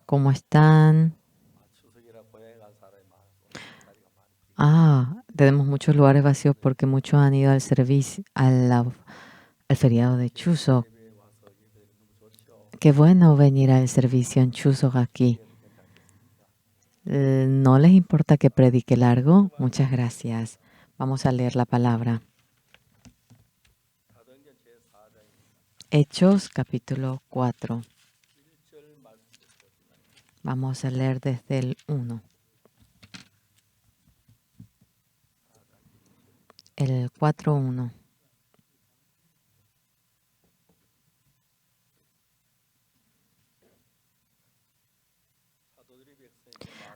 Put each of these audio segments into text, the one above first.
¿Cómo están? Tenemos muchos lugares vacíos porque muchos han ido al servicio, al feriado de Chuseok. Qué bueno venir al servicio en Chuseok aquí. ¿No les importa que predique largo? Muchas gracias. Vamos a leer la palabra. Hechos capítulo 4. Vamos a leer desde el 1. El 4:1.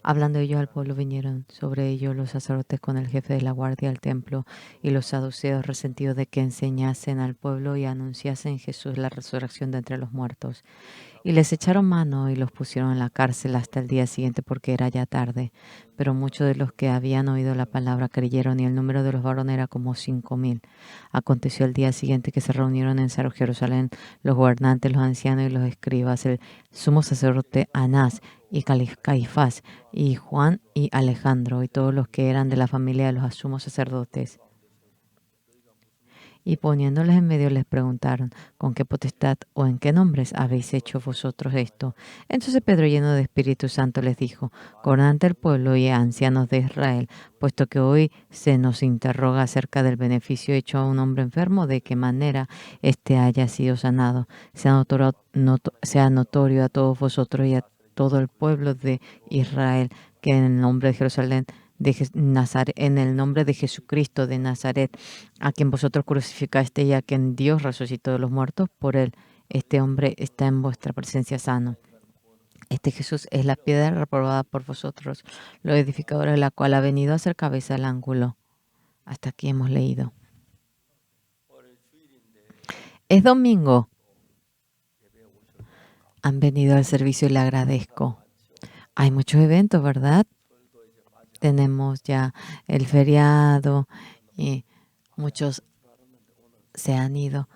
Hablando ellos al pueblo, vinieron sobre ellos los sacerdotes con el jefe de la guardia del templo y los saduceos, resentidos de que enseñasen al pueblo y anunciasen Jesús la resurrección de entre los muertos. Y les echaron mano y los pusieron en la cárcel hasta el día siguiente porque era ya tarde. Pero muchos de los que habían oído la palabra creyeron y el número de los varones era como 5,000. Aconteció el día siguiente que se reunieron en Jerusalén los gobernantes, los ancianos y los escribas, el sumo sacerdote Anás y Caifás y Juan y Alejandro y todos los que eran de la familia de los sumos sacerdotes. Y poniéndoles en medio les preguntaron, ¿con qué potestad o en qué nombres habéis hecho vosotros esto? Entonces Pedro, lleno de Espíritu Santo, les dijo, gobernante del pueblo y ancianos de Israel, puesto que hoy se nos interroga acerca del beneficio hecho a un hombre enfermo, de qué manera éste haya sido sanado, sea notorio a todos vosotros y a todo el pueblo de Israel, que en el nombre de Jerusalén, en el nombre de Jesucristo de Nazaret, a quien vosotros crucificaste y a quien Dios resucitó de los muertos, por él este hombre está en vuestra presencia sano. Este Jesús es la piedra reprobada por vosotros, los edificadores, la cual ha venido a ser cabeza al ángulo. Hasta aquí hemos leído. Es domingo. Han venido al servicio y le agradezco. Hay muchos eventos, ¿verdad? Tenemos ya el feriado y muchos se han ido.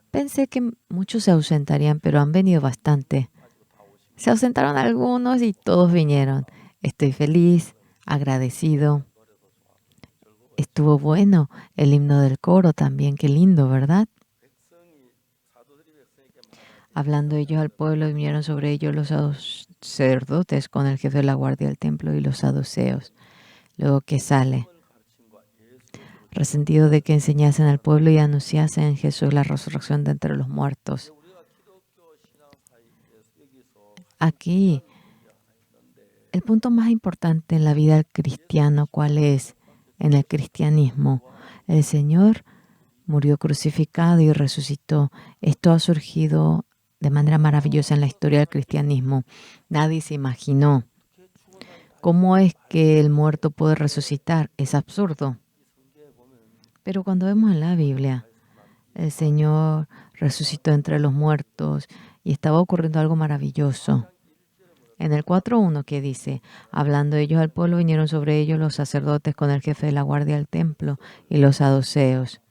Pensé que muchos se ausentarían, pero han venido bastante. Se ausentaron algunos y todos vinieron. Estoy feliz, agradecido. Estuvo bueno el himno del coro también, qué lindo, ¿verdad? Hablando ellos al pueblo, vinieron sobre ellos los sacerdotes con el jefe de la guardia del templo y los saduceos. Luego que sale, resentido de que enseñasen al pueblo y anunciasen en Jesús la resurrección de entre los muertos. Aquí, el punto más importante en la vida del cristiano, ¿cuál es? En el cristianismo, el Señor murió crucificado y resucitó. Esto ha surgido de manera maravillosa en la historia del cristianismo. Nadie se imaginó cómo es que el muerto puede resucitar. Es absurdo. Pero cuando vemos en la Biblia, el Señor resucitó entre los muertos y estaba ocurriendo algo maravilloso. En el 4:1 que dice, hablando ellos al pueblo, vinieron sobre ellos los sacerdotes con el jefe de la guardia del templo y los saduceos,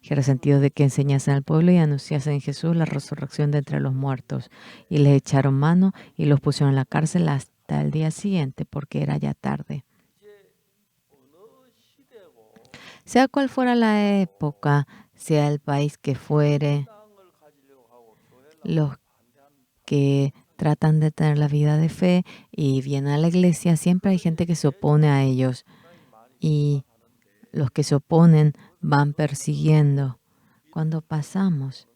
que resentidos de que enseñasen al pueblo y anunciasen en Jesús la resurrección de entre los muertos. Y les echaron mano y los pusieron en la cárcel hasta el día siguiente, porque era ya tarde. Sea cual fuera la época, sea el país que fuere, los que tratan de tener la vida de fe y vienen a la iglesia, siempre hay gente que se opone a ellos. Y los que se oponen van persiguiendo. Cuando pasamos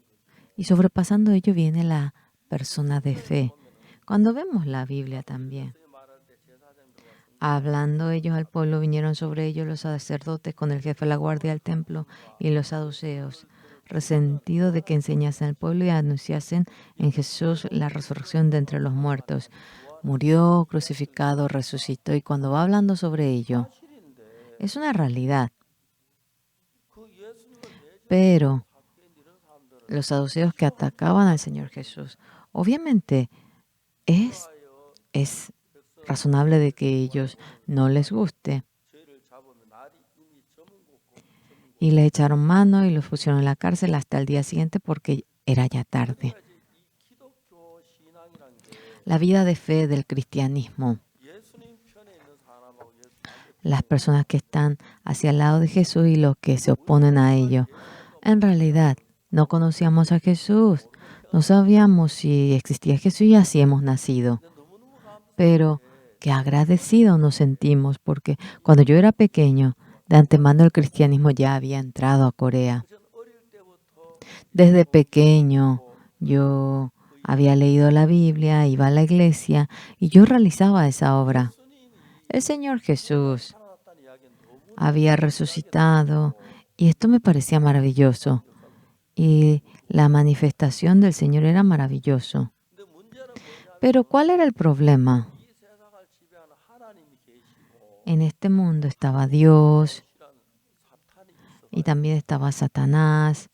y sobrepasando ello viene la persona de fe. Cuando vemos la Biblia también. Hablando ellos al pueblo, vinieron sobre ellos los sacerdotes con el jefe de la guardia del templo y los saduceos, resentidos de que enseñasen al pueblo y anunciasen en Jesús la resurrección de entre los muertos. Murió, crucificado, resucitó, y cuando va hablando sobre ello, es una realidad. Pero los saduceos que atacaban al Señor Jesús, obviamente es razonable de que ellos no les guste. Y le echaron mano y los pusieron en la cárcel hasta el día siguiente porque era ya tarde. la vida de fe del cristianismo. Las personas que están hacia el lado de Jesús y los que se oponen a ello. En realidad, no conocíamos a Jesús. No sabíamos si existía Jesús y así hemos nacido. Pero qué agradecidos nos sentimos porque cuando yo era pequeño, de antemano el cristianismo ya había entrado a Corea. Desde pequeño yo había leído la Biblia, iba a la iglesia y yo realizaba esa obra. El Señor Jesús había resucitado y esto me parecía maravilloso. Y la manifestación del Señor era maravilloso. Pero ¿cuál era el problema? En este mundo estaba Dios y también estaba Satanás.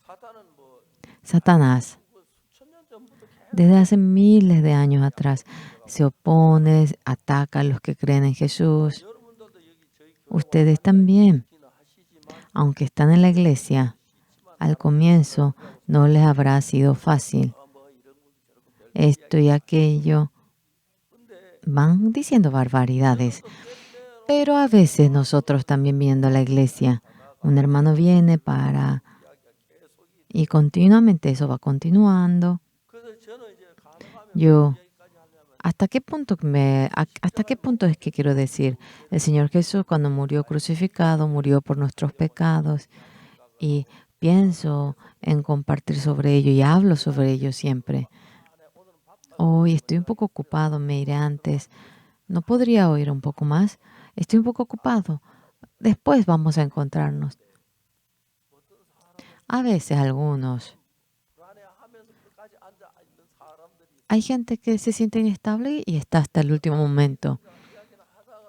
Satanás, desde hace miles de años atrás, se opone, ataca a los que creen en Jesús. Ustedes también, aunque están en la iglesia, al comienzo no les habrá sido fácil. Esto y aquello, van diciendo barbaridades. Pero a veces nosotros también viendo a la iglesia, un hermano viene para... Y continuamente eso va continuando. Yo, ¿hasta qué punto es que quiero decir? El Señor Jesús cuando murió crucificado, murió por nuestros pecados. Y pienso en compartir sobre ello y hablo sobre ello siempre. Hoy estoy un poco ocupado, me iré antes. ¿No podría oír un poco más? Estoy un poco ocupado. Después vamos a encontrarnos. A veces algunos. Hay gente que se siente inestable y está hasta el último momento.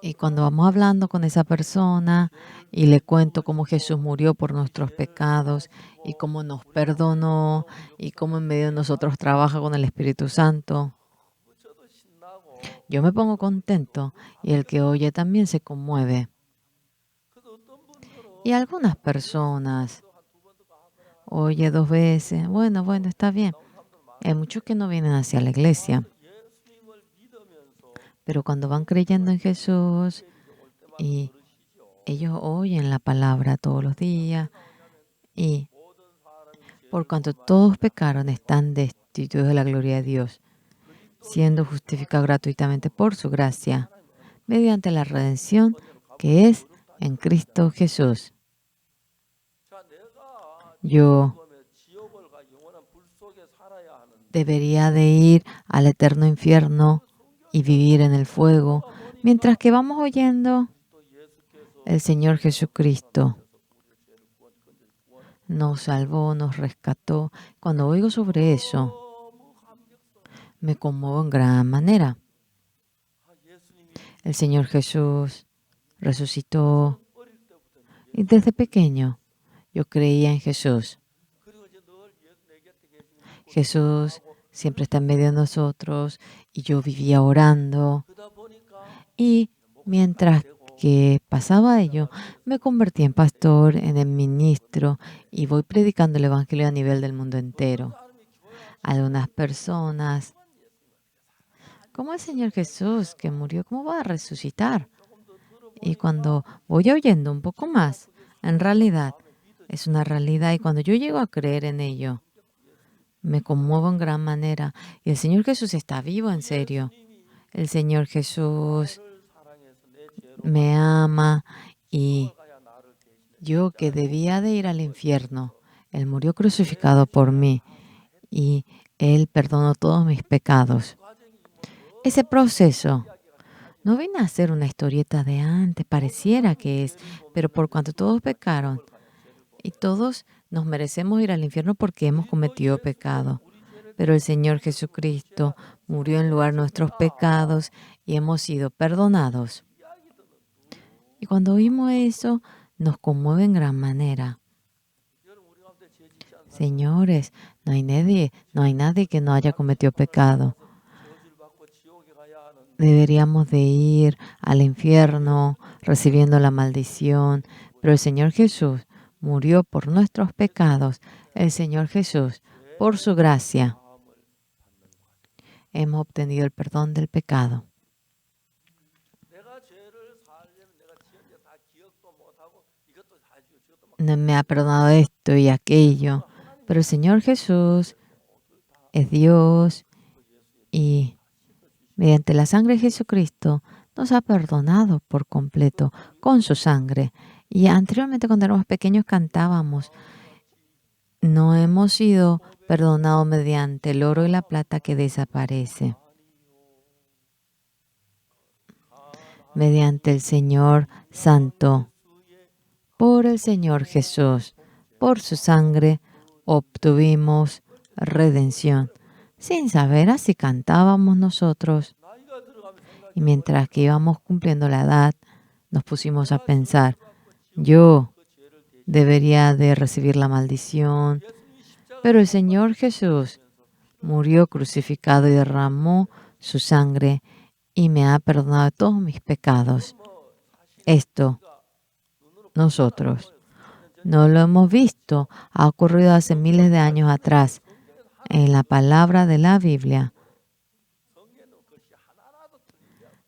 Y cuando vamos hablando con esa persona y le cuento cómo Jesús murió por nuestros pecados y cómo nos perdonó y cómo en medio de nosotros trabaja con el Espíritu Santo, yo me pongo contento y el que oye también se conmueve. Y algunas personas oye 2 veces, bueno, está bien. Hay muchos que no vienen hacia la iglesia, pero cuando van creyendo en Jesús y ellos oyen la palabra todos los días y por cuanto todos pecaron están destituidos de la gloria de Dios, siendo justificados gratuitamente por su gracia, mediante la redención que es en Cristo Jesús. Yo debería de ir al eterno infierno y vivir en el fuego, mientras que vamos oyendo el Señor Jesucristo nos salvó, nos rescató. Cuando oigo sobre eso, me conmuevo en gran manera. El Señor Jesús resucitó y desde pequeño yo creía en Jesús. Jesús siempre está en medio de nosotros y yo vivía orando. Y mientras que pasaba ello, me convertí en pastor, en el ministro y voy predicando el Evangelio a nivel del mundo entero. Algunas personas, como el Señor Jesús que murió, ¿cómo va a resucitar? Y cuando voy oyendo un poco más, en realidad es una realidad y cuando yo llego a creer en ello, me conmuevo en gran manera. Y el Señor Jesús está vivo, en serio. El Señor Jesús me ama y yo que debía de ir al infierno, Él murió crucificado por mí y Él perdonó todos mis pecados. Ese proceso no viene a ser una historieta de antes, pareciera que es, pero por cuanto todos pecaron y todos nos merecemos ir al infierno porque hemos cometido pecado. Pero el Señor Jesucristo murió en lugar de nuestros pecados y hemos sido perdonados. Y cuando oímos eso, nos conmueve en gran manera. Señores, no hay nadie que no haya cometido pecado. Deberíamos de ir al infierno recibiendo la maldición, pero el Señor Jesús murió por nuestros pecados. El Señor Jesús, por su gracia, hemos obtenido el perdón del pecado. No me ha perdonado esto y aquello, pero el Señor Jesús es Dios y mediante la sangre de Jesucristo nos ha perdonado por completo con su sangre. Y anteriormente cuando éramos pequeños cantábamos, no hemos sido perdonados mediante el oro y la plata que desaparece, mediante el Señor Santo. Por el Señor Jesús, por su sangre, obtuvimos redención. Sin saber, así cantábamos nosotros. Y mientras que íbamos cumpliendo la edad, nos pusimos a pensar, yo debería de recibir la maldición, pero el Señor Jesús murió crucificado y derramó su sangre y me ha perdonado de todos mis pecados. Esto nosotros no lo hemos visto, ha ocurrido hace miles de años atrás en la palabra de la Biblia.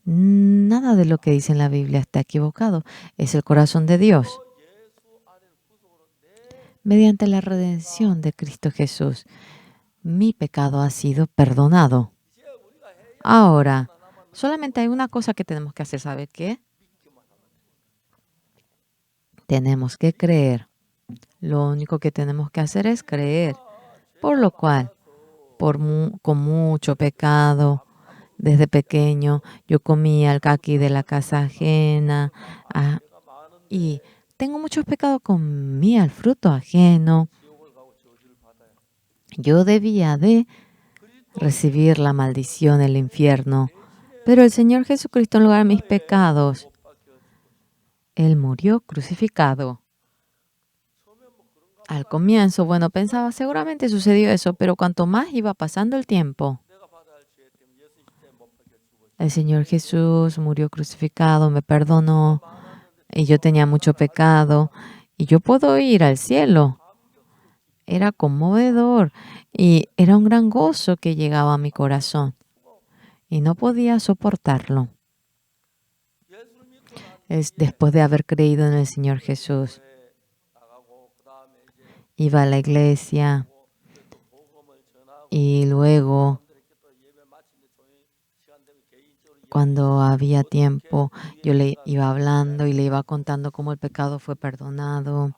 Nada de lo que dice en la Biblia está equivocado. Es el corazón de Dios. Mediante la redención de Cristo Jesús, mi pecado ha sido perdonado. Ahora, solamente hay una cosa que tenemos que hacer. ¿Sabe qué? Tenemos que creer. Lo único que tenemos que hacer es creer. Por lo cual, con mucho pecado, desde pequeño, yo comía el caqui de la casa ajena y tengo muchos pecados, comía el fruto ajeno. Yo debía de recibir la maldición del infierno, pero el Señor Jesucristo, en lugar de mis pecados, Él murió crucificado. Al comienzo, bueno, pensaba, seguramente sucedió eso, pero cuanto más iba pasando el tiempo, el Señor Jesús murió crucificado, me perdonó, y yo tenía mucho pecado, y yo puedo ir al cielo. Era conmovedor, y era un gran gozo que llegaba a mi corazón, y no podía soportarlo. Es después de haber creído en el Señor Jesús. Iba a la iglesia, y luego, cuando había tiempo, yo le iba hablando y le iba contando cómo el pecado fue perdonado.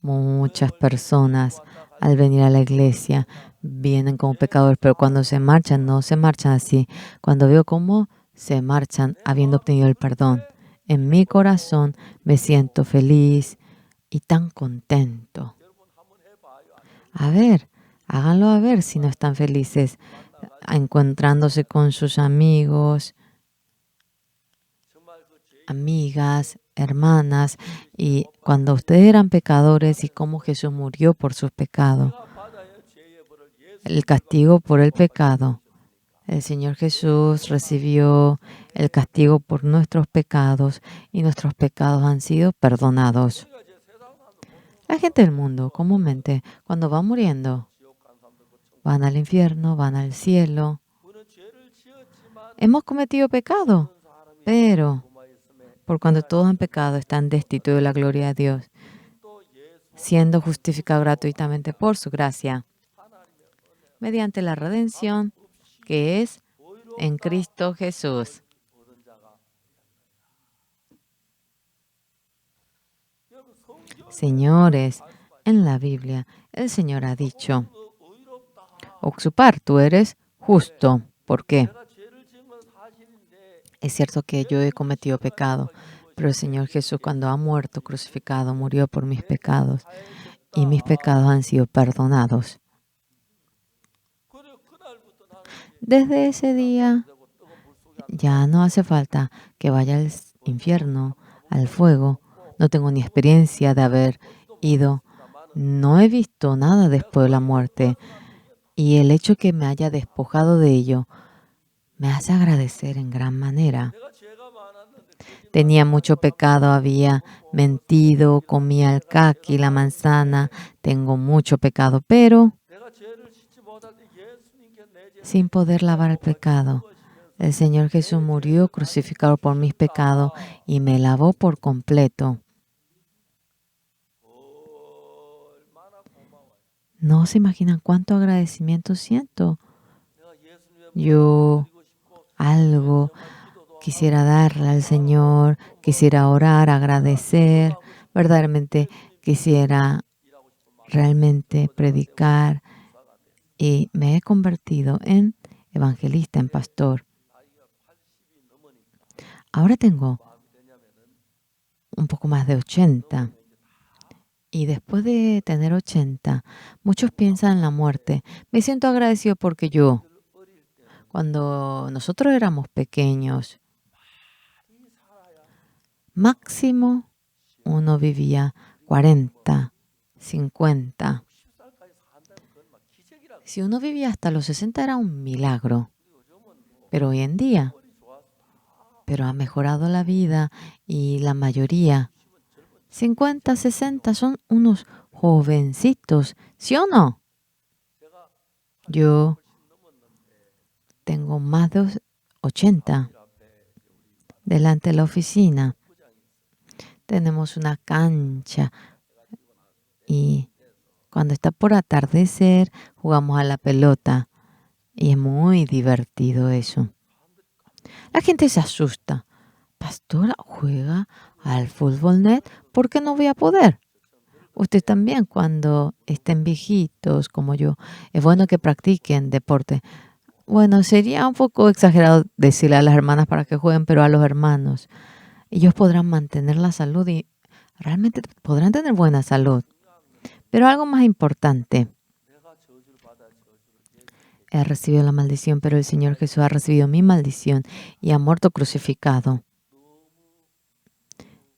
Muchas personas al venir a la iglesia vienen como pecadores, pero cuando se marchan, no se marchan así. Cuando veo cómo se marchan habiendo obtenido el perdón, en mi corazón me siento feliz y tan contento. A ver, háganlo a ver si no están felices, encontrándose con sus amigos, amigas, hermanas, y cuando ustedes eran pecadores y cómo Jesús murió por sus pecados, el castigo por el pecado. El Señor Jesús recibió el castigo por nuestros pecados y nuestros pecados han sido perdonados. La gente del mundo comúnmente cuando va muriendo van al infierno, van al cielo. Hemos cometido pecado, pero por cuando todos han pecado están destituidos de la gloria de Dios, siendo justificados gratuitamente por su gracia, mediante la redención que es en Cristo Jesús. Señores, en la Biblia el Señor ha dicho, Oxupar, tú eres justo. ¿Por qué? Es cierto que yo he cometido pecado, pero el Señor Jesús cuando ha muerto crucificado murió por mis pecados y mis pecados han sido perdonados. Desde ese día ya no hace falta que vaya al infierno, al fuego. No tengo ni experiencia de haber ido. No he visto nada después de la muerte. Y el hecho que me haya despojado de ello me hace agradecer en gran manera. Tenía mucho pecado, había mentido, comía el caqui, la manzana. Tengo mucho pecado, pero sin poder lavar el pecado. El Señor Jesús murió crucificado por mis pecados y me lavó por completo. No se imaginan cuánto agradecimiento siento. Yo algo quisiera darle al Señor, quisiera orar, agradecer, verdaderamente quisiera realmente predicar y me he convertido en evangelista, en pastor. Ahora tengo un poco más de 80 y después de tener 80, muchos piensan en la muerte. Me siento agradecido porque cuando nosotros éramos pequeños, máximo uno vivía 40, 50. Si uno vivía hasta los 60 era un milagro. Pero hoy en día, ha mejorado la vida y la mayoría, 50, 60, son unos jovencitos, ¿sí o no? Yo tengo más de 80 delante de la oficina. Tenemos una cancha y cuando está por atardecer jugamos a la pelota y es muy divertido eso. La gente se asusta. Pastora, ¿juega al fútbol net? ¿Por qué no voy a poder? Usted también, cuando estén viejitos como yo, es bueno que practiquen deporte. Bueno, sería un poco exagerado decirle a las hermanas para que jueguen, pero a los hermanos. Ellos podrán mantener la salud y realmente podrán tener buena salud. Pero algo más importante, he recibido la maldición, pero el Señor Jesús ha recibido mi maldición y ha muerto crucificado.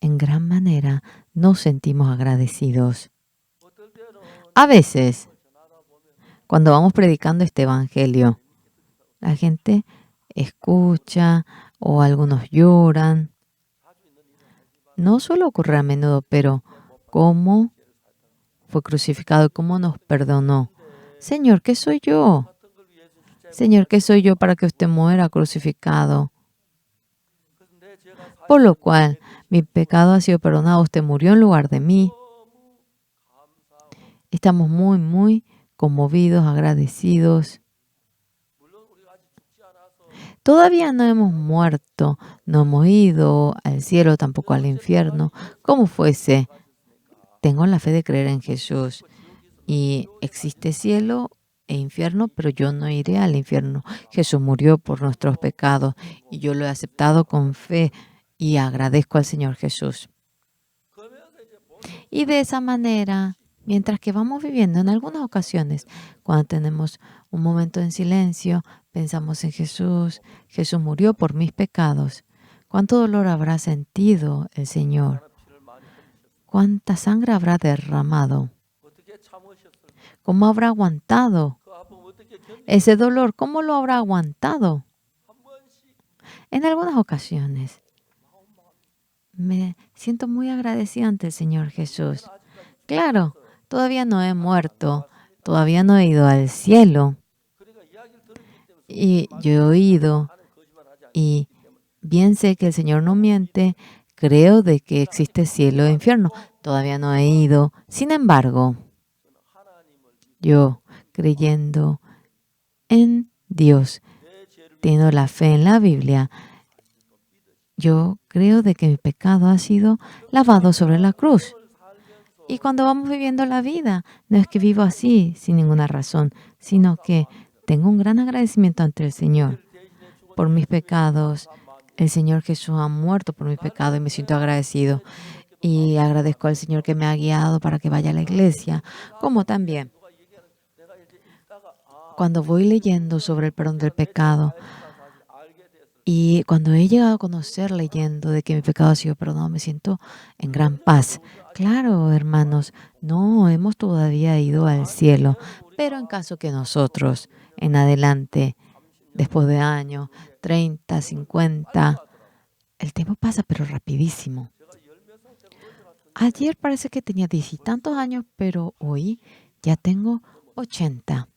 En gran manera nos sentimos agradecidos. A veces, cuando vamos predicando este evangelio, la gente escucha o algunos lloran. No suele ocurrir a menudo, pero cómo fue crucificado y cómo nos perdonó. Señor, ¿qué soy yo? Señor, ¿qué soy yo para que usted muera crucificado? Por lo cual, mi pecado ha sido perdonado. Usted murió en lugar de mí. Estamos muy, muy conmovidos, agradecidos. Todavía no hemos muerto, no hemos ido al cielo, tampoco al infierno. Como fuese, tengo la fe de creer en Jesús. Y existe cielo e infierno, pero yo no iré al infierno. Jesús murió por nuestros pecados y yo lo he aceptado con fe y agradezco al Señor Jesús. Y de esa manera, mientras que vamos viviendo, en algunas ocasiones, cuando tenemos un momento en silencio, pensamos en Jesús. Jesús murió por mis pecados. ¿Cuánto dolor habrá sentido el Señor? ¿Cuánta sangre habrá derramado? ¿Cómo habrá aguantado ese dolor? ¿Cómo lo habrá aguantado? En algunas ocasiones me siento muy agradecida ante el Señor Jesús. Claro, todavía no he muerto, todavía no he ido al cielo. Y yo he oído y bien sé que el Señor no miente, creo de que existe cielo e infierno. Todavía no he ido. Sin embargo, yo creyendo en Dios, teniendo la fe en la Biblia, yo creo de que mi pecado ha sido lavado sobre la cruz. Y cuando vamos viviendo la vida, no es que vivo así sin ninguna razón, sino que tengo un gran agradecimiento ante el Señor por mis pecados. El Señor Jesús ha muerto por mis pecados y me siento agradecido. Y agradezco al Señor que me ha guiado para que vaya a la iglesia, como también cuando voy leyendo sobre el perdón del pecado y cuando he llegado a conocer leyendo de que mi pecado ha sido perdonado, me siento en gran paz. Claro, hermanos, no hemos todavía ido al cielo, pero en caso que nosotros en adelante, después de años, 30, 50, el tiempo pasa pero rapidísimo. Ayer parece que tenía 10 y tantos años, pero hoy ya tengo 80.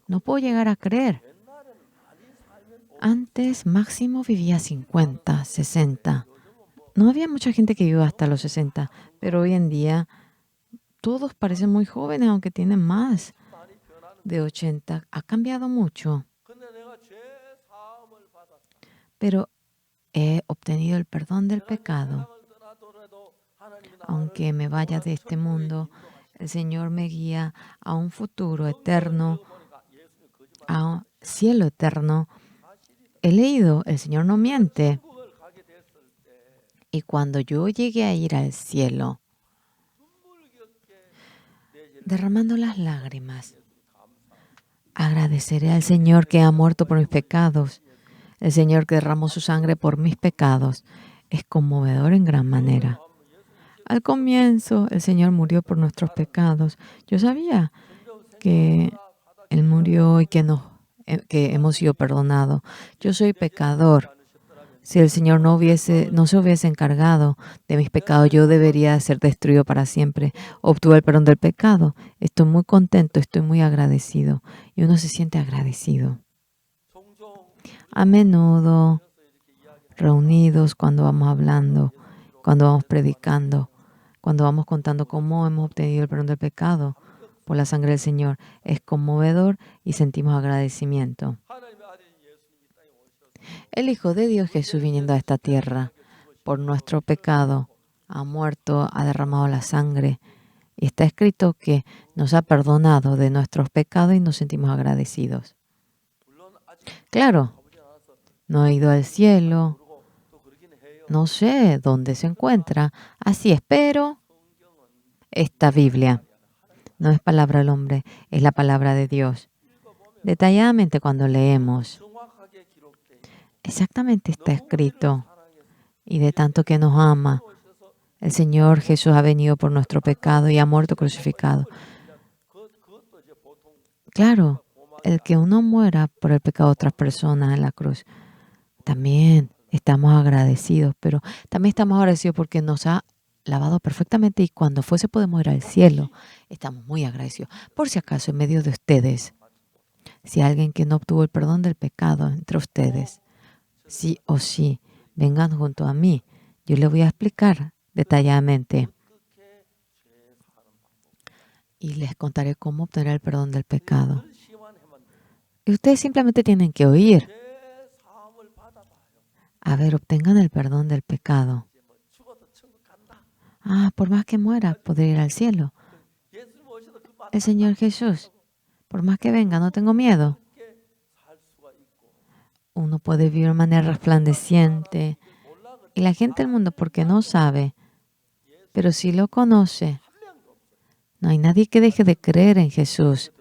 No puedo llegar a creer. Antes máximo vivía 50, 60. No había mucha gente que viva hasta los 60, pero hoy en día todos parecen muy jóvenes, aunque tienen más de 80. Ha cambiado mucho, pero he obtenido el perdón del pecado. Aunque me vaya de este mundo, el Señor me guía a un futuro eterno, a un cielo eterno. He leído, el Señor no miente. Y cuando yo llegue a ir al cielo, derramando las lágrimas, agradeceré al Señor que ha muerto por mis pecados, el Señor que derramó su sangre por mis pecados. Es conmovedor en gran manera. Al comienzo, el Señor murió por nuestros pecados. Yo sabía que Él murió y que hemos sido perdonados. Yo soy pecador. Si el Señor no se hubiese encargado de mis pecados, yo debería ser destruido para siempre. Obtuve el perdón del pecado. Estoy muy contento, estoy muy agradecido. Y uno se siente agradecido. A menudo, reunidos, cuando vamos hablando, cuando vamos predicando, cuando vamos contando cómo hemos obtenido el perdón del pecado por la sangre del Señor, es conmovedor y sentimos agradecimiento. El Hijo de Dios Jesús viniendo a esta tierra por nuestro pecado, ha muerto, ha derramado la sangre. Y está escrito que nos ha perdonado de nuestros pecados y nos sentimos agradecidos. Claro, no he ido al cielo, no sé dónde se encuentra. Así es, pero esta Biblia no es palabra del hombre, es la palabra de Dios. Detalladamente cuando leemos, exactamente está escrito. Y de tanto que nos ama, el Señor Jesús ha venido por nuestro pecado y ha muerto crucificado. Claro, el que uno muera por el pecado de otras personas en la cruz, también estamos agradecidos, pero también estamos agradecidos porque nos ha lavado perfectamente y cuando fuese podemos ir al cielo, estamos muy agradecidos. Por si acaso, en medio de ustedes, si alguien que no obtuvo el perdón del pecado entre ustedes, sí o sí, vengan junto a mí. Yo les voy a explicar detalladamente y les contaré cómo obtener el perdón del pecado. Y ustedes simplemente tienen que oír. A ver, obtengan el perdón del pecado. Por más que muera, podré ir al cielo. El Señor Jesús, por más que venga, no tengo miedo. Uno puede vivir de manera resplandeciente. Y la gente del mundo, porque no sabe, pero si lo conoce, no hay nadie que deje de creer en Jesús.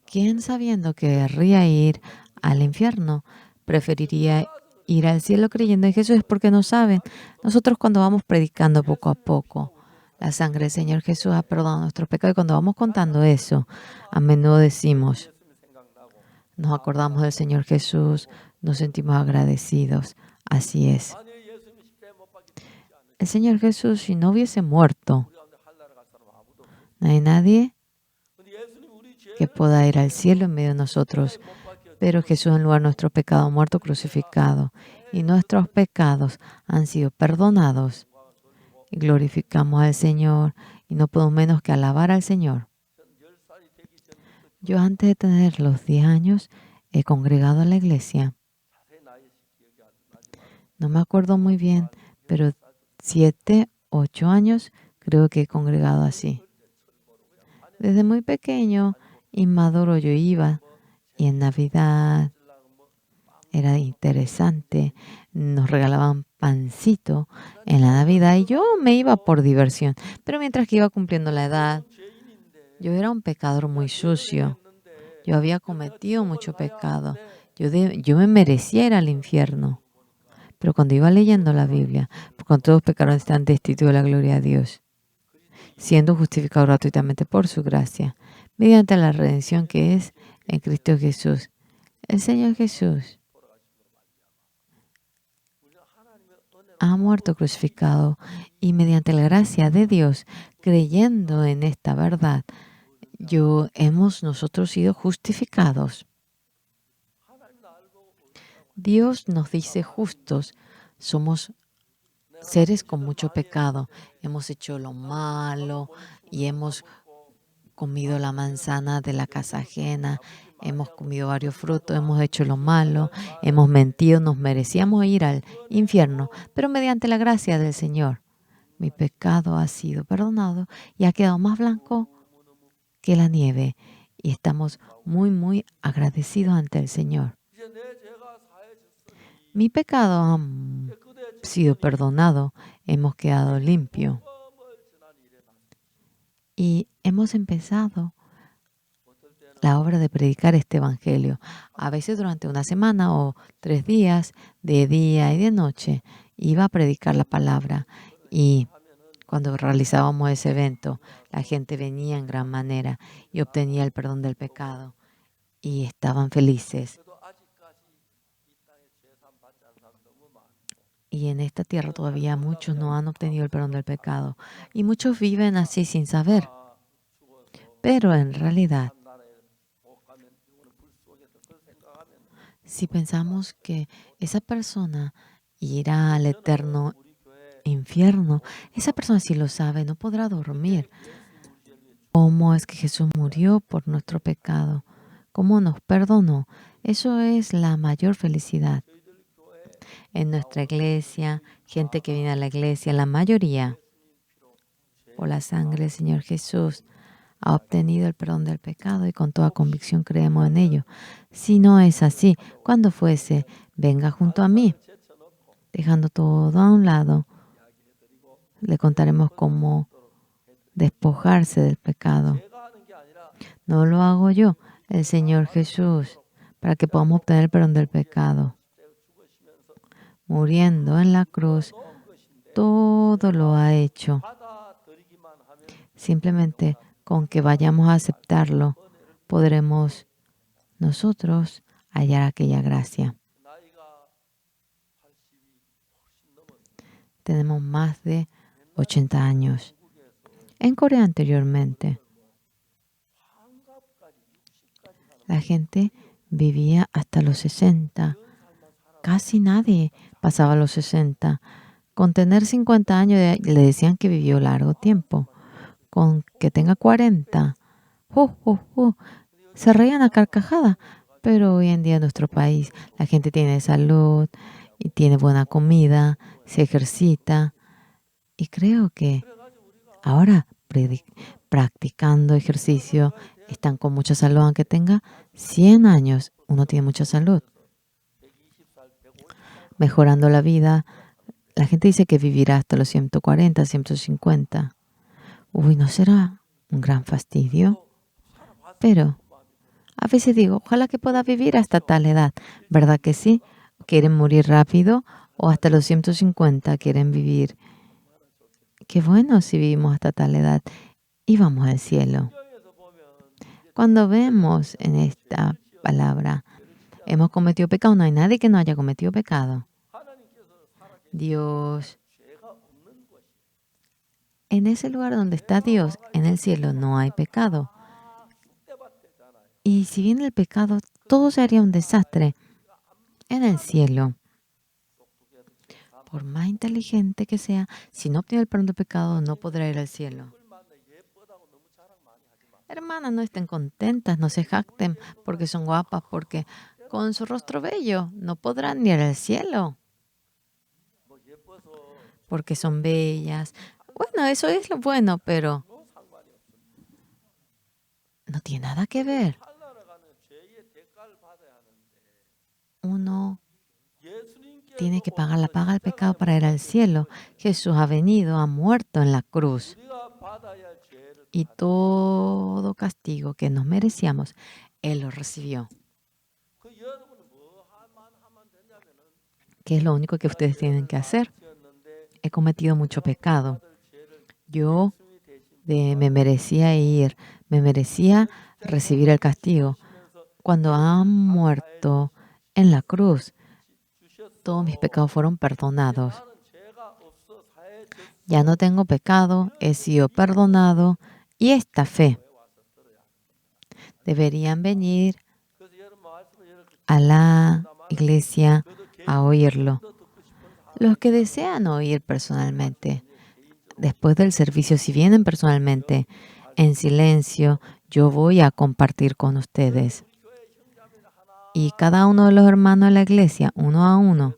¿Quién sabiendo que querría ir al infierno, preferiría ir al cielo creyendo en Jesús? Es porque no saben. Nosotros cuando vamos predicando poco a poco, la sangre del Señor Jesús ha perdonado nuestros pecados. Y cuando vamos contando eso, a menudo decimos, nos acordamos del Señor Jesús, nos sentimos agradecidos. Así es. El Señor Jesús, si no hubiese muerto, no hay nadie que pueda ir al cielo en medio de nosotros. Pero Jesús, en lugar de nuestro pecado, muerto crucificado, y nuestros pecados han sido perdonados. Y glorificamos al Señor y no podemos menos que alabar al Señor. Yo antes de tener los 10 años he congregado en la iglesia. No me acuerdo muy bien, pero 7, 8 años creo que he congregado así. Desde muy pequeño, inmaduro, yo iba y en Navidad era interesante. Nos regalaban pancito en la Navidad y yo me iba por diversión. Pero mientras que iba cumpliendo la edad, yo era un pecador muy sucio. Yo había cometido mucho pecado. Yo me merecía ir al infierno. Pero cuando iba leyendo la Biblia, por cuanto todos pecaron están destituidos de la gloria de Dios, siendo justificados gratuitamente por su gracia, mediante la redención que es en Cristo Jesús. El Señor Jesús ha muerto crucificado y mediante la gracia de Dios, creyendo en esta verdad, hemos nosotros sido justificados. Dios nos dice justos. Somos seres con mucho pecado. Hemos hecho lo malo y hemos comido la manzana de la casa ajena. Hemos comido varios frutos, hemos hecho lo malo, hemos mentido, nos merecíamos ir al infierno, pero mediante la gracia del Señor, mi pecado ha sido perdonado y ha quedado más blanco que la nieve. Y estamos muy, muy agradecidos ante el Señor. Mi pecado ha sido perdonado, hemos quedado limpios y hemos empezado la obra de predicar este evangelio. A veces durante una semana o 3 días, de día y de noche, iba a predicar la palabra. Y cuando realizábamos ese evento, la gente venía en gran manera y obtenía el perdón del pecado. Y estaban felices. Y en esta tierra todavía muchos no han obtenido el perdón del pecado. Y muchos viven así sin saber. Pero en realidad, si pensamos que esa persona irá al eterno infierno, esa persona si lo sabe no podrá dormir. ¿Cómo es que Jesús murió por nuestro pecado? ¿Cómo nos perdonó? Eso es la mayor felicidad. En nuestra iglesia, gente que viene a la iglesia, la mayoría, por la sangre del Señor Jesús, ha obtenido el perdón del pecado y con toda convicción creemos en ello. Si no es así, cuando fuese, venga junto a mí. Dejando todo a un lado, le contaremos cómo despojarse del pecado. No lo hago yo, el Señor Jesús, para que podamos obtener el perdón del pecado. Muriendo en la cruz, todo lo ha hecho. Simplemente con que vayamos a aceptarlo, podremos nosotros hallar aquella gracia. Tenemos más de 80 años. En Corea anteriormente, la gente vivía hasta los 60. Casi nadie pasaba los 60. Con tener 50 años le decían que vivió largo tiempo. Con que tenga 40, se reían a carcajadas. Pero hoy en día en nuestro país la gente tiene salud y tiene buena comida, se ejercita. Y creo que ahora practicando ejercicio están con mucha salud, aunque tenga 100 años, uno tiene mucha salud. Mejorando la vida, la gente dice que vivirá hasta los 140, 150. Uy, ¿no será un gran fastidio? Pero a veces digo, ojalá que pueda vivir hasta tal edad. ¿Verdad que sí? ¿Quieren morir rápido o hasta los 150 quieren vivir? Qué bueno si vivimos hasta tal edad y vamos al cielo. Cuando vemos en esta palabra, hemos cometido pecado, no hay nadie que no haya cometido pecado. Dios, en ese lugar donde está Dios, en el cielo, no hay pecado. Y si viene el pecado, todo sería un desastre. En el cielo, por más inteligente que sea, si no obtiene el perdón del pecado, no podrá ir al cielo. Hermanas, no estén contentas, no se jacten porque son guapas, porque con su rostro bello no podrán ir al cielo. Porque son bellas. Bueno, eso es lo bueno, pero no tiene nada que ver. Uno tiene que pagar la paga del pecado para ir al cielo. Jesús ha venido, ha muerto en la cruz. Y todo castigo que nos merecíamos, Él lo recibió. ¿Qué es lo único que ustedes tienen que hacer? He cometido mucho pecado. Yo me merecía ir, me merecía recibir el castigo. Cuando han muerto en la cruz, todos mis pecados fueron perdonados. Ya no tengo pecado, he sido perdonado y esta fe deberían venir a la iglesia a oírlo. Los que desean oír personalmente, después del servicio, si vienen personalmente, en silencio, yo voy a compartir con ustedes. Y cada uno de los hermanos de la iglesia, uno a uno,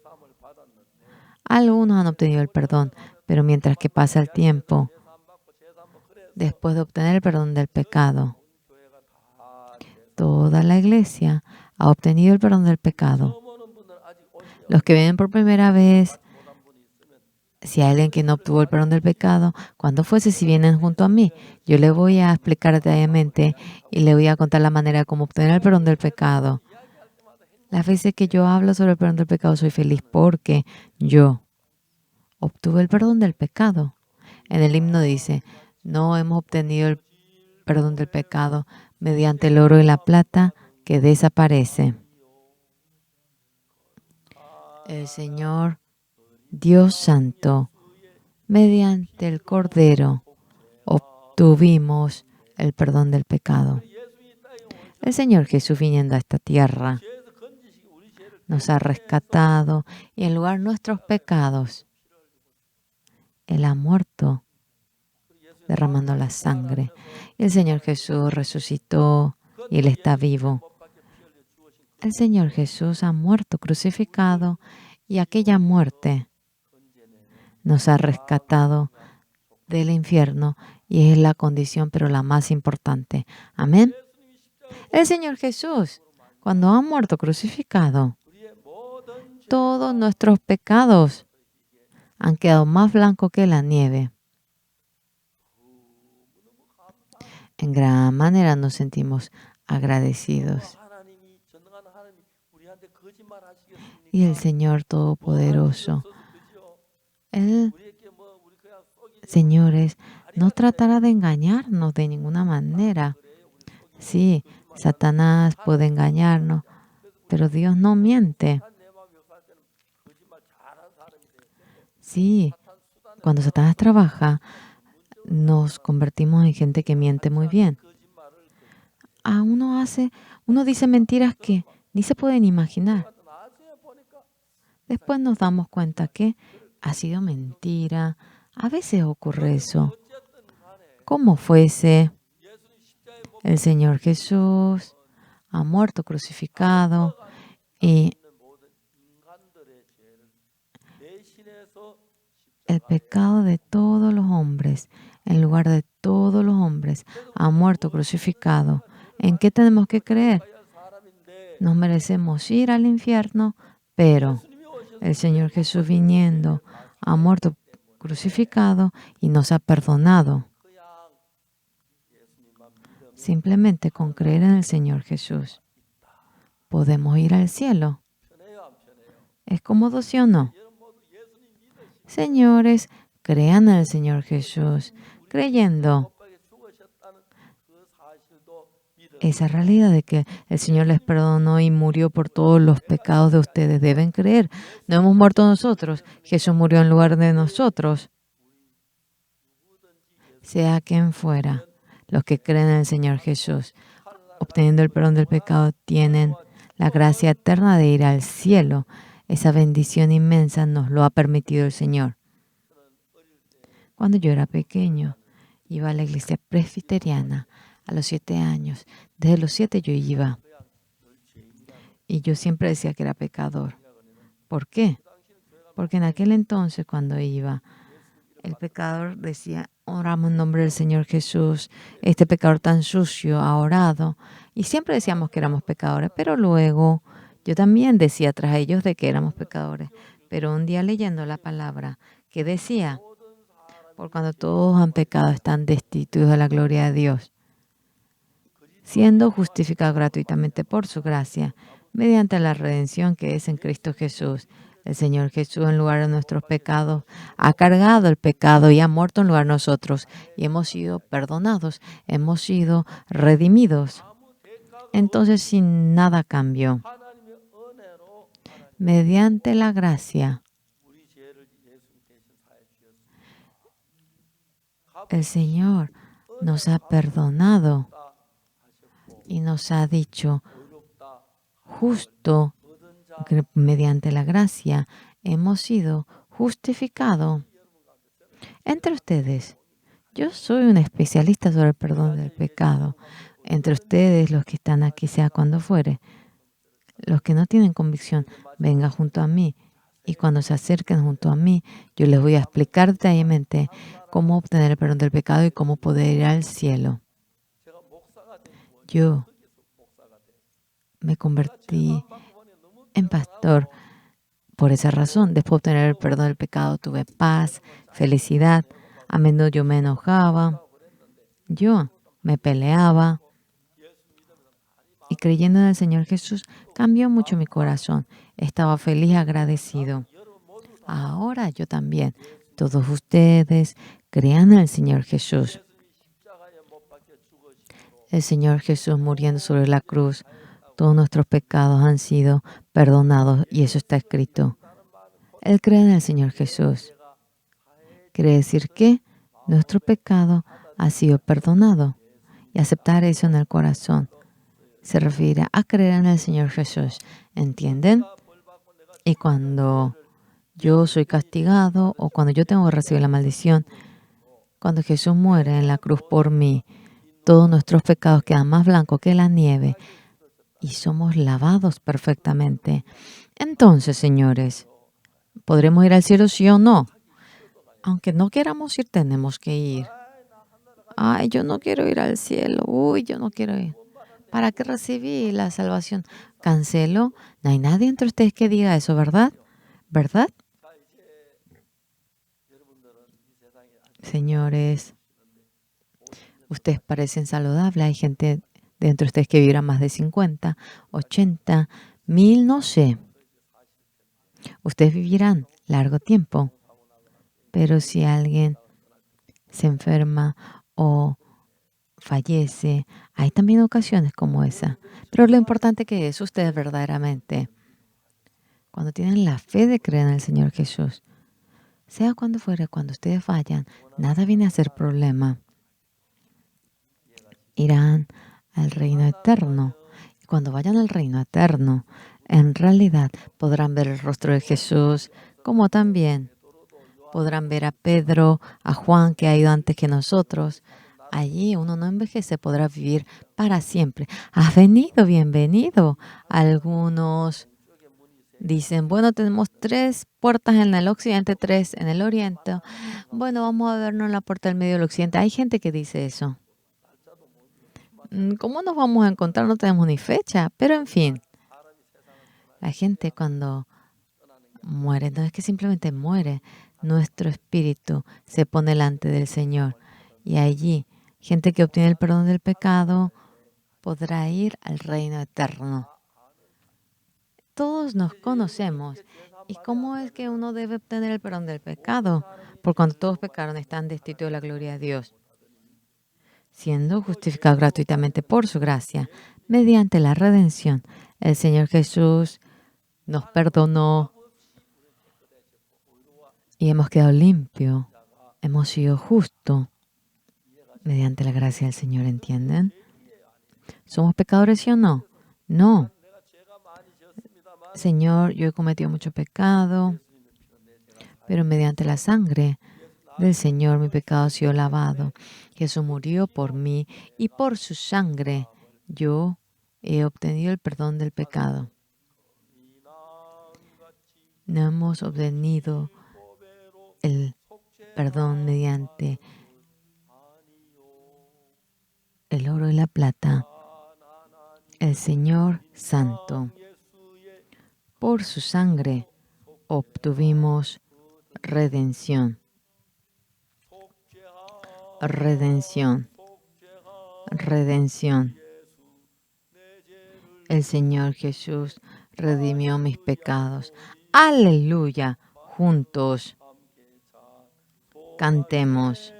algunos han obtenido el perdón, pero mientras que pasa el tiempo, después de obtener el perdón del pecado, toda la iglesia ha obtenido el perdón del pecado. Los que vienen por primera vez, si hay alguien que no obtuvo el perdón del pecado, cuando fuese, si vienen junto a mí, yo le voy a explicar detalladamente y le voy a contar la manera como obtener el perdón del pecado. Las veces que yo hablo sobre el perdón del pecado, soy feliz porque yo obtuve el perdón del pecado. En el himno dice, no hemos obtenido el perdón del pecado mediante el oro y la plata que desaparece. El Señor, Dios Santo, mediante el Cordero, obtuvimos el perdón del pecado. El Señor Jesús, viniendo a esta tierra, nos ha rescatado y en lugar de nuestros pecados, Él ha muerto derramando la sangre. Y el Señor Jesús resucitó y Él está vivo. El Señor Jesús ha muerto crucificado y aquella muerte nos ha rescatado del infierno y es la condición, pero la más importante. Amén. El Señor Jesús, cuando ha muerto crucificado, todos nuestros pecados han quedado más blancos que la nieve. En gran manera nos sentimos agradecidos. Y el Señor Todopoderoso, Él, señores, no tratará de engañarnos de ninguna manera. Sí, Satanás puede engañarnos, pero Dios no miente. Sí, cuando Satanás trabaja, nos convertimos en gente que miente muy bien. Uno dice mentiras que ni se pueden imaginar. Después nos damos cuenta que ha sido mentira. A veces ocurre eso. Como fuese, el Señor Jesús ha muerto crucificado y el pecado de todos los hombres, en lugar de todos los hombres, ha muerto crucificado. ¿En qué tenemos que creer? Nos merecemos ir al infierno, pero el Señor Jesús viniendo ha muerto crucificado y nos ha perdonado. Simplemente con creer en el Señor Jesús podemos ir al cielo. ¿Es cómodo, sí o no? Señores, crean en el Señor Jesús, creyendo esa realidad de que el Señor les perdonó y murió por todos los pecados de ustedes. Deben creer. No hemos muerto nosotros. Jesús murió en lugar de nosotros. Sea quien fuera, los que creen en el Señor Jesús, obteniendo el perdón del pecado, tienen la gracia eterna de ir al cielo. Esa bendición inmensa nos lo ha permitido el Señor. Cuando yo era pequeño, iba a la iglesia presbiteriana a los 7 años. Desde los 7 yo iba. Y yo siempre decía que era pecador. ¿Por qué? Porque en aquel entonces, cuando iba, el pecador decía, oramos en nombre del Señor Jesús. Este pecador tan sucio ha orado. Y siempre decíamos que éramos pecadores. Pero luego yo también decía tras ellos de que éramos pecadores. Pero un día leyendo la palabra que decía, por cuando todos han pecado están destituidos de la gloria de Dios, siendo justificados gratuitamente por su gracia, mediante la redención que es en Cristo Jesús. El Señor Jesús, en lugar de nuestros pecados, ha cargado el pecado y ha muerto en lugar de nosotros. Y hemos sido perdonados, hemos sido redimidos. Entonces, sin nada cambió, mediante la gracia, el Señor nos ha perdonado y nos ha dicho, justo mediante la gracia hemos sido justificados. Entre ustedes, yo soy un especialista sobre el perdón del pecado. Entre ustedes, los que están aquí, sea cuando fuere, los que no tienen convicción, vengan junto a mí. Y cuando se acerquen junto a mí, yo les voy a explicar detalladamente cómo obtener el perdón del pecado y cómo poder ir al cielo. Yo me convertí en pastor por esa razón. Después de obtener el perdón del pecado, tuve paz, felicidad. A menudo yo me enojaba, yo me peleaba. Y creyendo en el Señor Jesús, cambió mucho mi corazón. Estaba feliz y agradecido. Ahora yo también. Todos ustedes crean en el Señor Jesús. El Señor Jesús muriendo sobre la cruz. Todos nuestros pecados han sido perdonados y eso está escrito. Él cree en el Señor Jesús. Quiere decir que nuestro pecado ha sido perdonado. Y aceptar eso en el corazón se refiere a creer en el Señor Jesús. ¿Entienden? Y cuando yo soy castigado o cuando yo tengo que recibir la maldición, cuando Jesús muere en la cruz por mí, todos nuestros pecados quedan más blancos que la nieve y somos lavados perfectamente. Entonces, señores, ¿podremos ir al cielo sí o no? Aunque no queramos ir, tenemos que ir. Ay, yo no quiero ir al cielo. Uy, yo no quiero ir. ¿Para qué recibí la salvación? Cancelo. No hay nadie entre ustedes que diga eso, ¿verdad? ¿Verdad? Señores, ustedes parecen saludables. Hay gente de entre ustedes que vivirá más de 50, 80, 1000, no sé. Ustedes vivirán largo tiempo. Pero si alguien se enferma o fallece, hay también ocasiones como esa. Pero lo importante que es ustedes verdaderamente, cuando tienen la fe de creer en el Señor Jesús, sea cuando fuere, cuando ustedes vayan, nada viene a ser problema. Irán al reino eterno. Y cuando vayan al reino eterno, en realidad podrán ver el rostro de Jesús, como también podrán ver a Pedro, a Juan, que ha ido antes que nosotros. Allí uno no envejece, podrá vivir para siempre. Has venido, bienvenido. Algunos dicen, bueno, tenemos 3 puertas en el occidente, 3 en el oriente. Bueno, vamos a vernos en la puerta del medio del occidente. Hay gente que dice eso. ¿Cómo nos vamos a encontrar? No tenemos ni fecha. Pero en fin, la gente cuando muere, no es que simplemente muere, nuestro espíritu se pone delante del Señor. Y allí, gente que obtiene el perdón del pecado podrá ir al reino eterno. Todos nos conocemos. ¿Y cómo es que uno debe obtener el perdón del pecado? Por cuando todos pecaron, están destituidos de la gloria de Dios, siendo justificados gratuitamente por su gracia, mediante la redención. El Señor Jesús nos perdonó y hemos quedado limpios. Hemos sido justos mediante la gracia del Señor, ¿entienden? ¿Somos pecadores, sí o no? No. Señor, yo he cometido mucho pecado, pero mediante la sangre del Señor mi pecado ha sido lavado. Jesús murió por mí y por su sangre yo he obtenido el perdón del pecado. No hemos obtenido el perdón mediante el oro y la plata. El Señor Santo, por su sangre obtuvimos redención. Redención. Redención. El Señor Jesús redimió mis pecados. Aleluya. Juntos cantemos.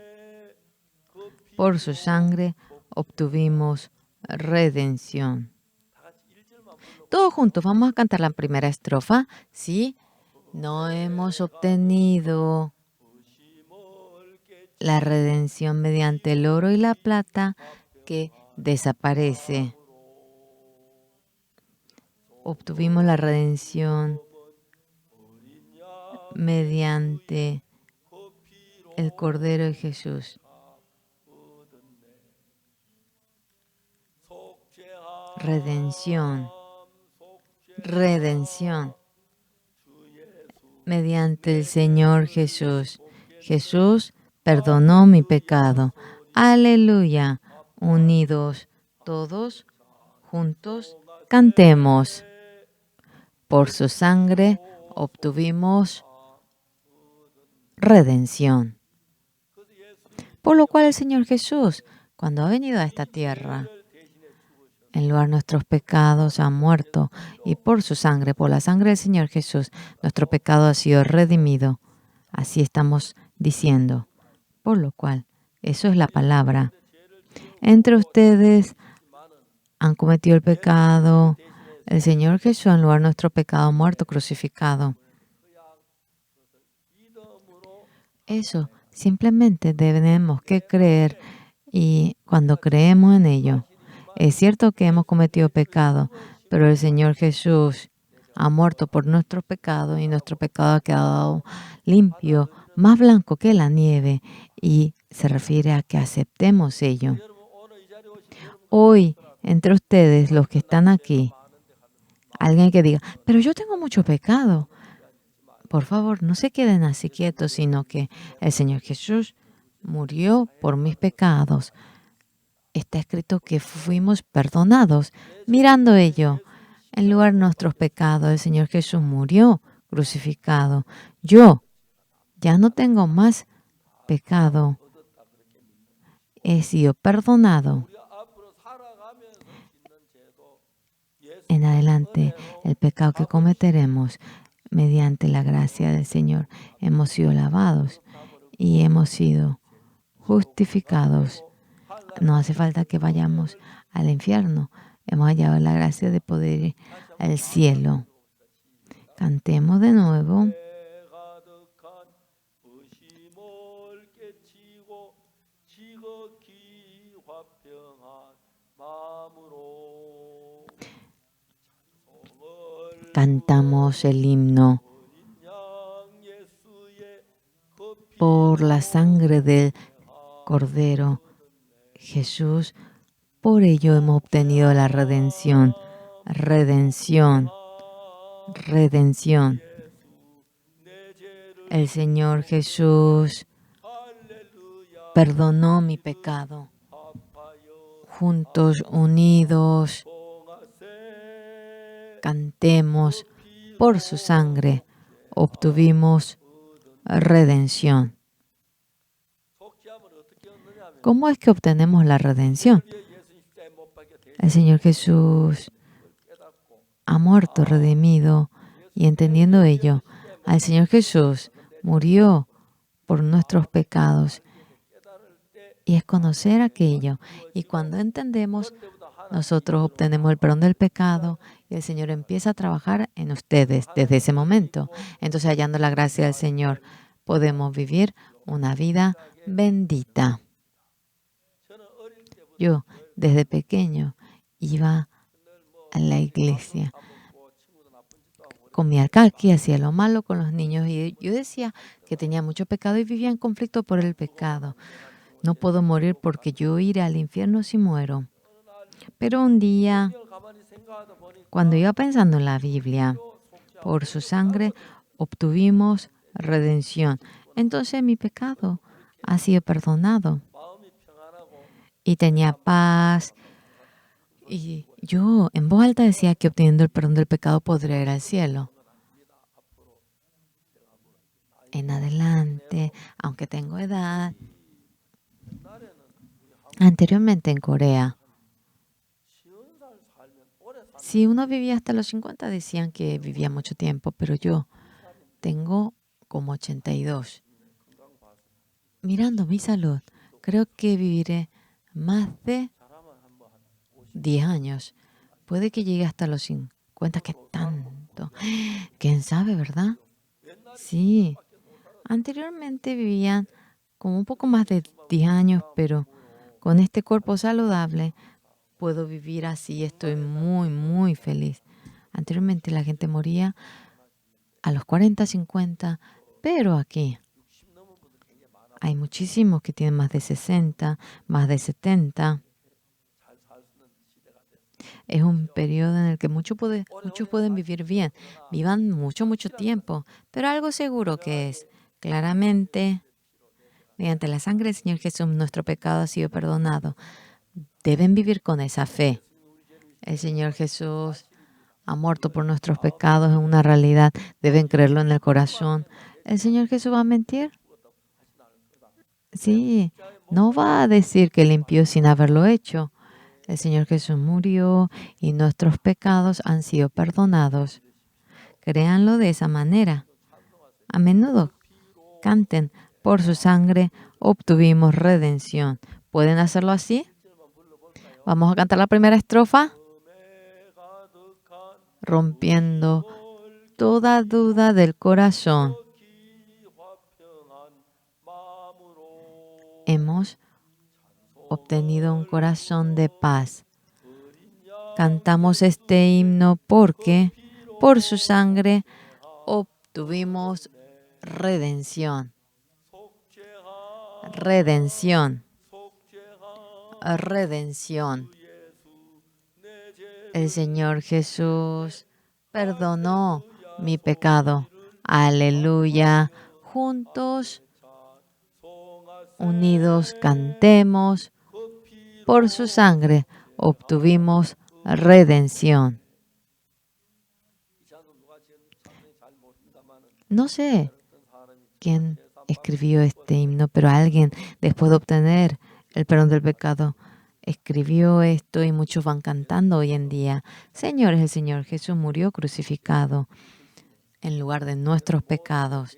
Por su sangre obtuvimos redención. Todos juntos vamos a cantar la primera estrofa. ¿Sí? No hemos obtenido la redención mediante el oro y la plata que desaparece. obtuvimos la redención mediante el Cordero de Jesús. Redención, redención, mediante el Señor Jesús. Jesús perdonó mi pecado. Aleluya. Unidos todos, juntos, cantemos. Por su sangre obtuvimos redención. Por lo cual el Señor Jesús, cuando ha venido a esta tierra, en lugar de nuestros pecados, ha muerto, y por su sangre, por la sangre del Señor Jesús, nuestro pecado ha sido redimido. Así estamos diciendo. Por lo cual, eso es la palabra. Entre ustedes han cometido el pecado. El Señor Jesús, en lugar de nuestro pecado, muerto, crucificado. Eso simplemente tenemos que creer, y cuando creemos en ello, es cierto que hemos cometido pecado, pero el Señor Jesús ha muerto por nuestros pecados y nuestro pecado ha quedado limpio, más blanco que la nieve, y se refiere a que aceptemos ello. Hoy, entre ustedes, los que están aquí, alguien que diga, pero yo tengo mucho pecado. Por favor, no se queden así quietos, sino que el Señor Jesús murió por mis pecados. Está escrito que fuimos perdonados. Mirando ello, en lugar de nuestros pecados, el Señor Jesús murió crucificado. Yo ya no tengo más pecado. He sido perdonado. En adelante, el pecado que cometeremos, mediante la gracia del Señor, hemos sido lavados y hemos sido justificados. No hace falta que vayamos al infierno. Hemos hallado la gracia de poder ir al cielo. Cantemos de nuevo. Cantamos el himno. Por la sangre del Cordero Jesús, por ello hemos obtenido la redención. Redención. Redención. El Señor Jesús perdonó mi pecado. Juntos, unidos, cantemos. Por su sangre obtuvimos redención. ¿Cómo es que obtenemos la redención? El Señor Jesús ha muerto, redimido, y entendiendo ello, al Señor Jesús murió por nuestros pecados. Y es conocer aquello. Y cuando entendemos, nosotros obtenemos el perdón del pecado y el Señor empieza a trabajar en ustedes desde ese momento. Entonces, hallando la gracia del Señor, podemos vivir una vida bendita. Yo, desde pequeño, iba a la iglesia. Comía caqui, hacía lo malo con los niños y yo decía que tenía mucho pecado y vivía en conflicto por el pecado. No puedo morir porque yo iré al infierno si muero. Pero un día, cuando iba pensando en la Biblia, por su sangre obtuvimos redención. Entonces mi pecado ha sido perdonado. Y tenía paz. Y yo en voz alta decía que obteniendo el perdón del pecado podría ir al cielo. En adelante, aunque tengo edad. Anteriormente en Corea, si uno vivía hasta los 50, decían que vivía mucho tiempo, pero yo tengo como 82. Mirando mi salud, creo que viviré más de 10 años. Puede que llegue hasta los 50, que tanto. ¿Quién sabe, verdad? Sí. Anteriormente vivían como un poco más de 10 años, pero con este cuerpo saludable puedo vivir así. Estoy muy, muy feliz. Anteriormente la gente moría a los 40, 50, pero aquí hay muchísimos que tienen más de 60, más de 70. Es un periodo en el que muchos pueden vivir bien, vivan mucho, mucho tiempo, pero algo seguro que es, claramente, mediante la sangre del Señor Jesús, nuestro pecado ha sido perdonado. Deben vivir con esa fe. El Señor Jesús ha muerto por nuestros pecados en una realidad. Deben creerlo en el corazón. ¿El Señor Jesús va a mentir? Sí, no va a decir que limpió sin haberlo hecho. El Señor Jesús murió y nuestros pecados han sido perdonados. Créanlo de esa manera. A menudo canten, por su sangre obtuvimos redención. ¿Pueden hacerlo así? Vamos a cantar la primera estrofa. Rompiendo toda duda del corazón. Hemos obtenido un corazón de paz. Cantamos este himno porque por su sangre obtuvimos redención. Redención. Redención. El Señor Jesús perdonó mi pecado. Aleluya. Juntos, unidos, cantemos. Por su sangre obtuvimos redención. No sé quién escribió este himno, pero alguien, después de obtener el perdón del pecado, escribió esto y muchos van cantando hoy en día. Señores, el Señor Jesús murió crucificado en lugar de nuestros pecados.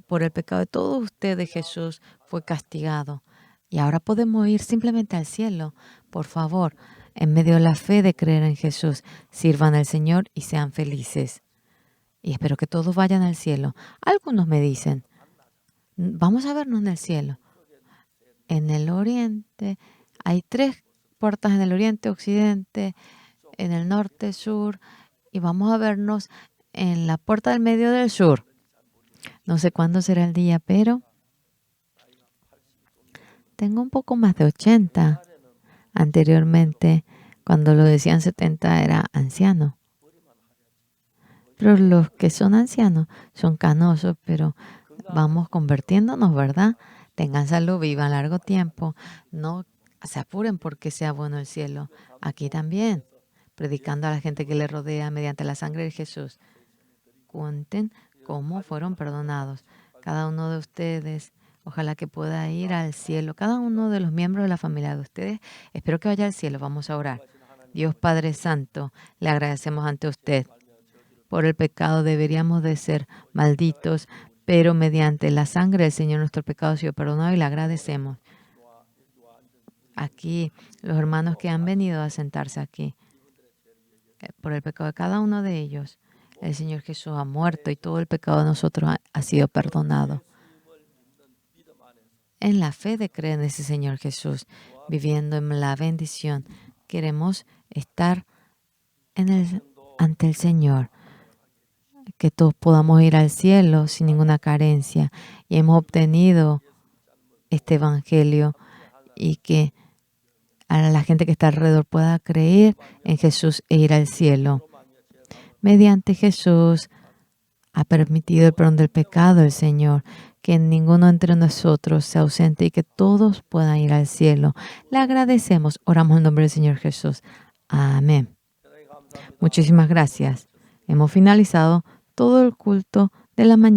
Por el pecado de todos ustedes, Jesús fue castigado. Y ahora podemos ir simplemente al cielo. Por favor, en medio de la fe de creer en Jesús, sirvan al Señor y sean felices. Y espero que todos vayan al cielo. Algunos me dicen, vamos a vernos en el cielo. En el oriente, hay 3 puertas en el oriente, occidente, en el norte, sur, y vamos a vernos en la puerta del medio del sur. No sé cuándo será el día, pero tengo un poco más de 80. Anteriormente, cuando lo decían 70, era anciano. Pero los que son ancianos son canosos, pero vamos convirtiéndonos, ¿verdad? Tengan salud, vivan largo tiempo. No se apuren porque sea bueno el cielo. Aquí también, predicando a la gente que le rodea mediante la sangre de Jesús. Cuenten cómo fueron perdonados. Cada uno de ustedes, ojalá que pueda ir al cielo. Cada uno de los miembros de la familia de ustedes, espero que vaya al cielo. Vamos a orar. Dios Padre Santo, le agradecemos ante usted. Por el pecado deberíamos de ser malditos, pero mediante la sangre del Señor nuestro pecado ha sido perdonado y le agradecemos. Aquí, los hermanos que han venido a sentarse aquí, por el pecado de cada uno de ellos, el Señor Jesús ha muerto y todo el pecado de nosotros ha sido perdonado. En la fe de creer en ese Señor Jesús, viviendo en la bendición, queremos estar ante el Señor. Que todos podamos ir al cielo sin ninguna carencia. Y hemos obtenido este evangelio y que a la gente que está alrededor pueda creer en Jesús e ir al cielo. Mediante Jesús ha permitido el perdón del pecado el Señor, que ninguno entre nosotros sea ausente y que todos puedan ir al cielo. Le agradecemos. Oramos en nombre del Señor Jesús. Amén. Muchísimas gracias. Hemos finalizado todo el culto de la mañana.